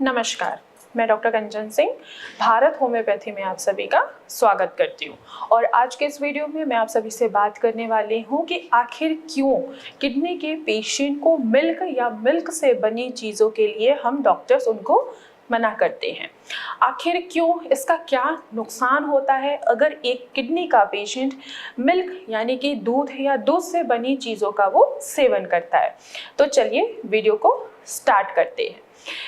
नमस्कार, मैं डॉक्टर कंचन सिंह भारत होम्योपैथी में आप सभी का स्वागत करती हूँ। और आज के इस वीडियो में मैं आप सभी से बात करने वाली हूँ कि आखिर क्यों किडनी के पेशेंट को मिल्क या मिल्क से बनी चीज़ों के लिए हम डॉक्टर्स उनको मना करते हैं। आखिर क्यों, इसका क्या नुकसान होता है अगर एक किडनी का पेशेंट मिल्क यानी कि दूध या दूध से बनी चीज़ों का वो सेवन करता है। तो चलिए वीडियो को स्टार्ट करते हैं।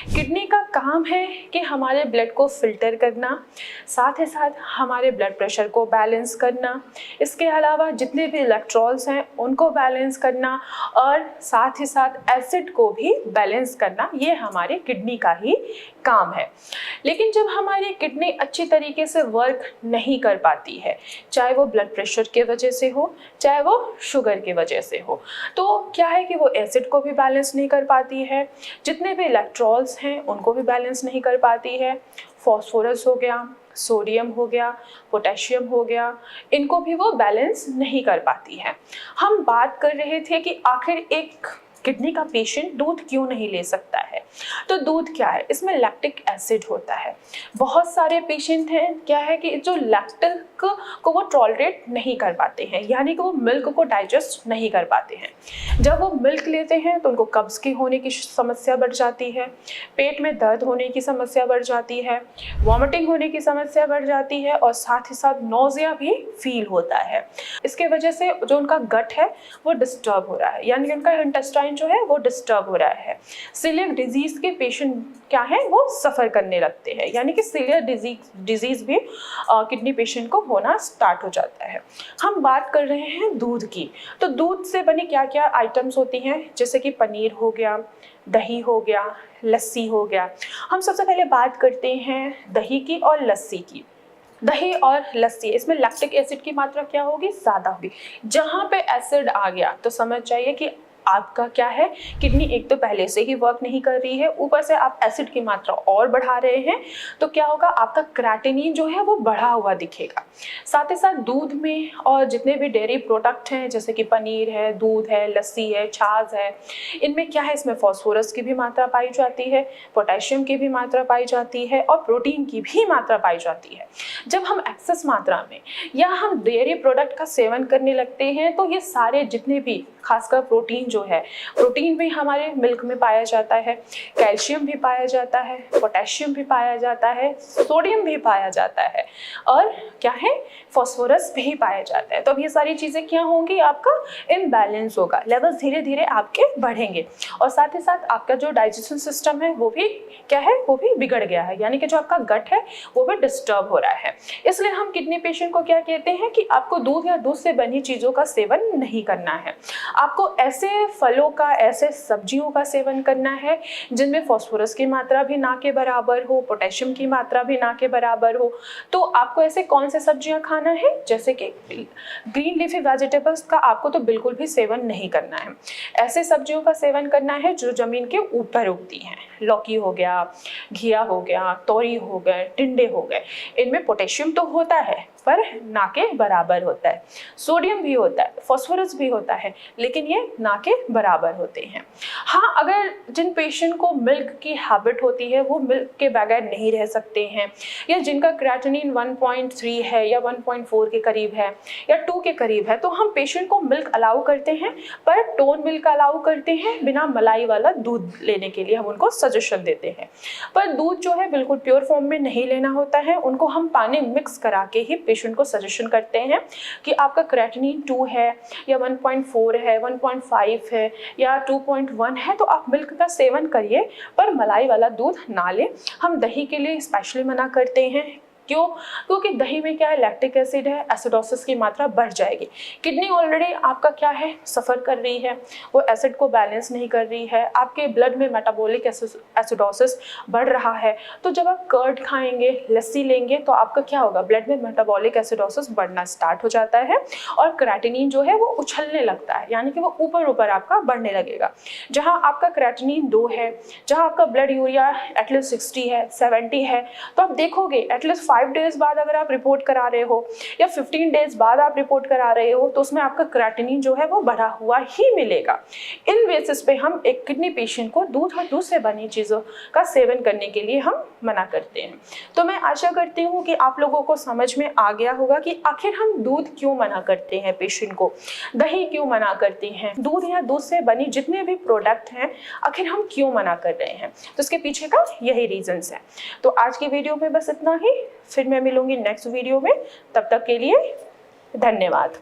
किडनी का काम है कि हमारे ब्लड को फिल्टर करना, साथ ही साथ हमारे ब्लड प्रेशर को बैलेंस करना, इसके अलावा जितने भी इलेक्ट्रॉल्स हैं उनको बैलेंस करना और साथ ही साथ एसिड को भी बैलेंस करना, ये हमारे किडनी का ही काम है। लेकिन जब हमारी किडनी अच्छी तरीके से वर्क नहीं कर पाती है, चाहे वो ब्लड प्रेशर के वजह से हो, चाहे वो शुगर की वजह से हो, तो क्या है कि वो एसिड को भी बैलेंस नहीं कर पाती है, जितने भी इलेक्ट्रॉल्स हैं उनको भी बैलेंस नहीं कर पाती है। फॉस्फोरस हो गया, सोडियम हो गया, पोटेशियम हो गया, इनको भी वो बैलेंस नहीं कर पाती है। हम बात कर रहे थे कि आखिर एक किडनी का पेशेंट दूध क्यों नहीं ले सकता है। तो दूध क्या है, इसमें लैक्टिक एसिड होता है। बहुत सारे पेशेंट हैं क्या है कि जो लैक्टिक को वो टॉलरेट नहीं कर पाते हैं, यानी कि वो मिल्क को डाइजेस्ट नहीं कर पाते हैं। जब वो मिल्क लेते हैं तो उनको कब्ज की होने की समस्या बढ़ जाती है, पेट में दर्द होने की समस्या बढ़ जाती है, वॉमिटिंग होने की समस्या बढ़ जाती है और साथ ही साथ नोजिया भी फील होता है। इसके वजह से जो उनका गट है वो डिस्टर्ब हो रहा है, यानी कि उनका इंटेस्टाइन जो है वो डिस्टर्ब हो रहा है। सीलियक डिजीज के पेशेंट क्या है वो सफ़र करने लगते हैं, यानी कि सीलियर डिजीज भी किडनी पेशेंट को होना स्टार्ट हो जाता है। हम बात कर रहे हैं दूध की, तो दूध से बनी क्या क्या आइटम्स होती हैं, जैसे कि पनीर हो गया, दही हो गया, लस्सी हो गया। हम सबसे पहले बात करते हैं दही की और लस्सी की। दही और लस्सी, इसमें लैक्टिक एसिड की मात्रा क्या होगी, ज़्यादा होगी। जहाँ पे एसिड आ गया तो समझ जाइए कि आपका क्या है, किडनी एक तो पहले से ही वर्क नहीं कर रही है, ऊपर से आप एसिड की मात्रा और बढ़ा रहे हैं, तो क्या होगा, आपका क्रेटिनिन जो है वो बढ़ा हुआ दिखेगा। साथ ही साथ दूध में और जितने भी डेयरी प्रोडक्ट हैं, जैसे कि पनीर है, दूध है, लस्सी है, छाछ है, इनमें क्या है, इसमें फॉस्फोरस की भी मात्रा पाई जाती है, पोटेशियम की भी मात्रा पाई जाती है और प्रोटीन की भी मात्रा पाई जाती है। जब हम एक्सेस मात्रा में या हम डेयरी प्रोडक्ट का सेवन करने लगते हैं तो ये सारे जितने भी, खासकर प्रोटीन जो है, प्रोटीन भी हमारे मिल्क में पाया जाता है, कैल्शियम भी पाया जाता है, पोटेशियम भी पाया जाता है, सोडियम भी पाया जाता है और क्या है, फॉस्फोरस भी पाया जाता है। तो अब ये सारी चीज़ें क्या होंगी, आपका इम्बैलेंस होगा, लेवल्स धीरे धीरे आपके बढ़ेंगे और साथ ही साथ आपका जो डाइजेशन सिस्टम है वो भी क्या है, वो भी बिगड़ गया है, यानी कि जो आपका गट है वो भी डिस्टर्ब हो रहा है। इसलिए हम किडनी पेशेंट को क्या कहते हैं कि आपको दूध या दूध से बनी चीज़ों का सेवन नहीं करना है। आपको ऐसे फलों का, ऐसे सब्जियों का सेवन करना है जिनमें फॉस्फोरस की मात्रा भी ना के बराबर हो, पोटेशियम की मात्रा भी ना के बराबर हो। तो आपको ऐसे कौन से सब्जियां खाना है, जैसे कि ग्रीन लीफी वेजिटेबल्स का आपको तो बिल्कुल भी सेवन नहीं करना है। ऐसे सब्जियों का सेवन करना है जो जमीन के ऊपर उगती हैं, लौकी हो गया, घिया हो गया, तोरी हो गए, टिंडे हो गए। इनमें पोटेशियम तो होता है पर ना के बराबर होता है, सोडियम भी होता है, फॉस्फोरस भी होता है, लेकिन ये ना के बराबर होते हैं। हाँ, अगर जिन पेशेंट को मिल्क की हैबिट होती है, वो मिल्क के बगैर नहीं रह सकते हैं, या जिनका क्रेटिनिन 1.3 है या 1.4 के करीब है या 2 के करीब है, तो हम पेशेंट को मिल्क अलाउ करते हैं, पर टोन मिल्क अलाउ करते हैं, बिना मलाई वाला दूध लेने के लिए हम उनको सजेशन देते हैं। पर दूध जो है बिल्कुल प्योर फॉर्म में नहीं लेना होता है, उनको हम पानी मिक्स करा के ही पेशेंट को सजेशन करते हैं कि आपका क्रेटिनिन 2 है या 1.4 है, 1.5 है या 2.1 है, तो आप मिल्क का सेवन करिए पर मलाई वाला दूध ना लें। हम दही के लिए स्पेशली मना करते हैं, क्यों, क्योंकि दही में क्या है, लैक्टिक एसिड है, एसिडोसिस की मात्रा बढ़ जाएगी। किडनी ऑलरेडी आपका क्या है, सफ़र कर रही है, वो एसिड को बैलेंस नहीं कर रही है, आपके ब्लड में मेटाबॉलिक एसिडोसिस बढ़ रहा है। तो जब आप कर्ड खाएंगे, लस्सी लेंगे, तो आपका क्या होगा, ब्लड में मेटाबॉलिक एसिडोसिस बढ़ना स्टार्ट हो जाता है और क्रेटिनिन जो है वो उछलने लगता है, यानी कि वो ऊपर ऊपर आपका बढ़ने लगेगा। जहाँ आपका क्रेटिनिन 2 है, जहाँ आपका ब्लड यूरिया एटलीस्ट 60 है, 70 है, तो आप देखोगे एटलीस्ट 5 डेज बाद अगर आप रिपोर्ट करा रहे हो या 15 डेज बाद आप रिपोर्ट करा रहे हो तो उसमें आपका क्रेटिनिन जो है वो बढ़ा हुआ ही मिलेगा। इन बेसिस पे हम एक किडनी पेशेंट को दूध और दूध से बनी चीज़ों का सेवन करने के लिए हम मना करते हैं। तो मैं आशा करती हूँ कि आप लोगों को समझ में आ गया होगा कि आखिर हम दूध क्यों मना करते हैं पेशेंट को, दही क्यों मना करते हैं, दूध या दूध से बनी जितने भी प्रोडक्ट हैं आखिर हम क्यों मना कर रहे हैं। तो इसके पीछे का यही रीजंस है। तो आज की वीडियो में बस इतना ही, फिर मैं मिलूंगी नेक्स्ट वीडियो में। तब तक के लिए धन्यवाद।